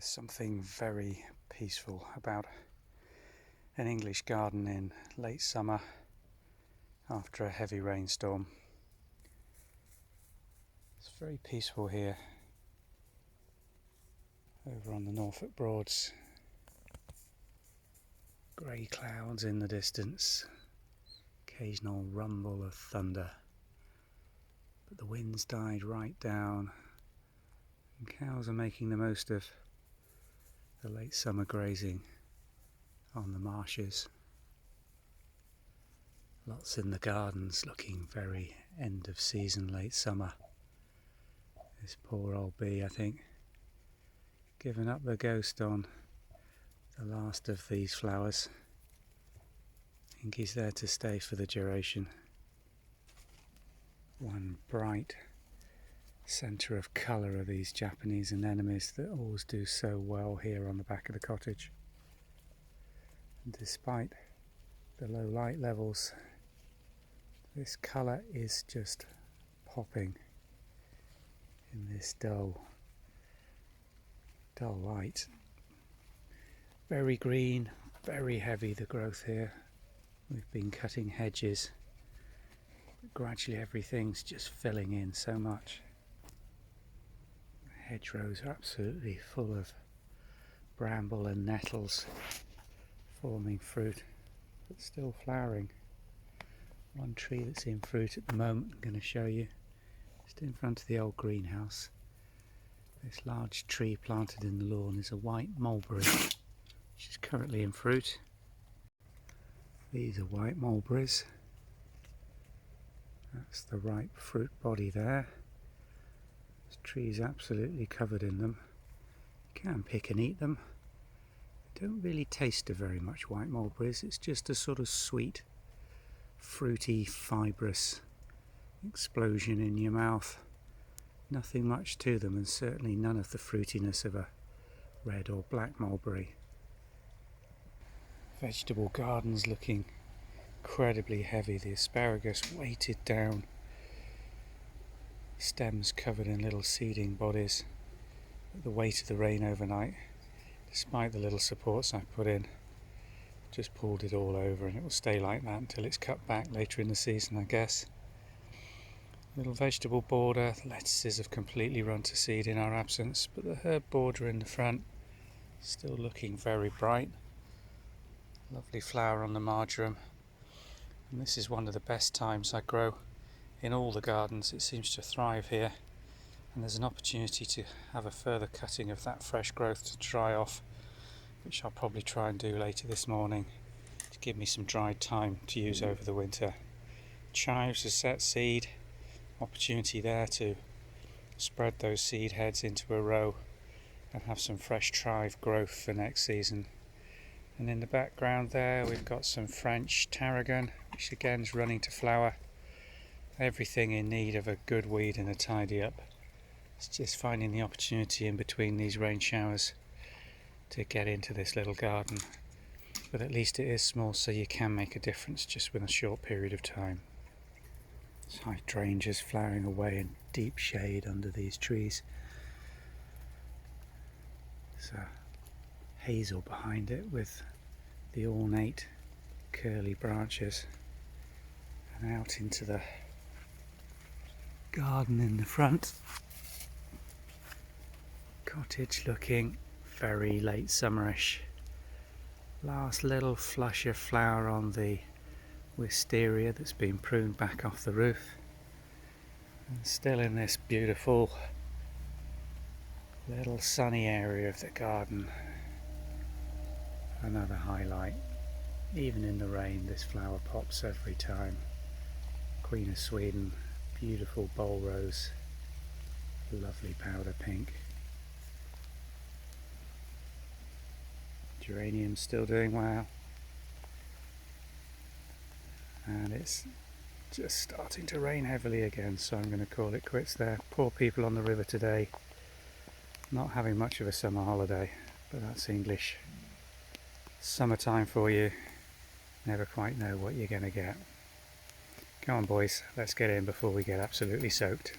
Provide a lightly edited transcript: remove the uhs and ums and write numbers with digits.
There's something very peaceful about an English garden in late summer after a heavy rainstorm. It's very peaceful here over on the Norfolk Broads. Grey clouds in the distance, occasional rumble of thunder, but the wind's died right down and cows are making the most of the late summer grazing on the marshes. Lots in the gardens looking very end of season, late summer. This poor old bee, I think, given up the ghost on the last of these flowers. I think he's there to stay for the duration. One bright centre of colour are these Japanese anemones that always do so well here on the back of the cottage. And despite the low light levels, this colour is just popping in this dull light. Very green, very heavy the growth here. We've been cutting hedges, but gradually everything's just filling in so much. The hedgerows are absolutely full of bramble and nettles, forming fruit, but still flowering. One tree that's in fruit at the moment I'm going to show you, just in front of the old greenhouse. This large tree planted in the lawn is a white mulberry, which is currently in fruit. These are white mulberries. That's the ripe fruit body there. This tree is absolutely covered in them. You can pick and eat them. They don't really taste of very much, white mulberries. It's just a sort of sweet, fruity, fibrous explosion in your mouth. Nothing much to them, and certainly none of the fruitiness of a red or black mulberry. Vegetable gardens looking incredibly heavy. The asparagus weighted down, stems covered in little seeding bodies. The weight of the rain overnight, despite the little supports I put in, just pulled it all over, and it will stay like that until it's cut back later in the season, I guess. Little vegetable border. The lettuces have completely run to seed in our absence, but the herb border in the front still looking very bright. Lovely flower on the marjoram, and this is one of the best times I grow in all the gardens. It seems to thrive here, and there's an opportunity to have a further cutting of that fresh growth to dry off, which I'll probably try and do later this morning to give me some dried time to use over the winter. Chives has set seed, opportunity there to spread those seed heads into a row and have some fresh chive growth for next season. And in the background there we've got some French Tarragon, which again is running to flower. Everything in need of a good weed and a tidy up. It's just finding the opportunity in between these rain showers to get into this little garden. But at least it is small, so you can make a difference just within a short period of time. It's hydrangeas flowering away in deep shade under these trees. So hazel behind it with the ornate curly branches, and out into the garden in the front. Cottage looking very late summerish. Last little flush of flower on the wisteria that's been pruned back off the roof, and still in this beautiful little sunny area of the garden. Another highlight. Even in the rain, this flower pops every time. Queen of Sweden, beautiful bowl rose, lovely powder pink. Geranium still doing well, and it's just starting to rain heavily again, so I'm going to call it quits there. Poor people on the river today, not having much of a summer holiday, but that's English. Summertime for you, never quite know what you're going to get. Come on boys, let's get in before we get absolutely soaked.